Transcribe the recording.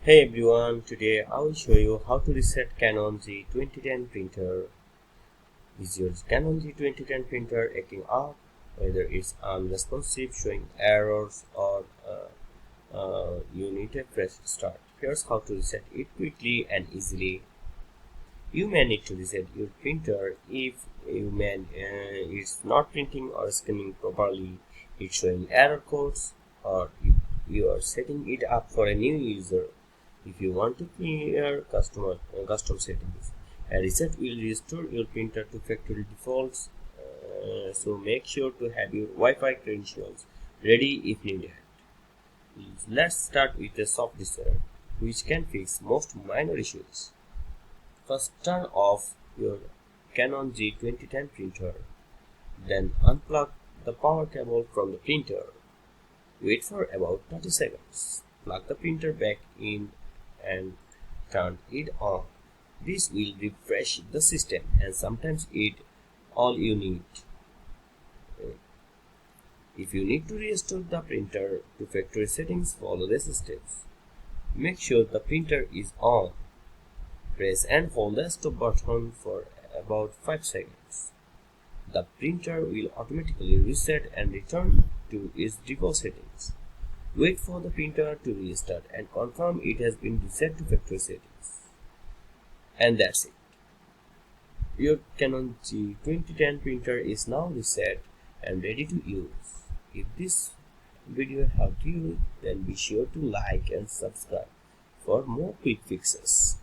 Hey everyone, today I will show you how to reset Canon G2010 printer. Is your Canon G2010 printer acting up? Whether it's unresponsive, showing errors, or you need a fresh start. Here's how to reset it quickly and easily. You may need to reset your printer if it's not printing or scanning properly, it's showing error codes, or if you are setting it up for a new user. If you want to clear custom settings, a reset will restore your printer to factory defaults. So make sure to have your Wi-Fi credentials ready if needed. Let's start with a soft reset, which can fix most minor issues. First, turn off your Canon G2010 printer. Then unplug the power cable from the printer. Wait for about 30 seconds. Plug the printer back in and turn it on. This will refresh the system and sometimes it all you need. If you need to restore the printer to factory settings, follow these steps. Make sure the printer is on. Press and hold the stop button for about 5 seconds. The printer will automatically reset and return to its default settings. Wait for the printer to restart and confirm it has been reset to factory settings. And that's it. Your Canon G2010 printer is now reset and ready to use. If this video helped you, then be sure to like and subscribe for more quick fixes.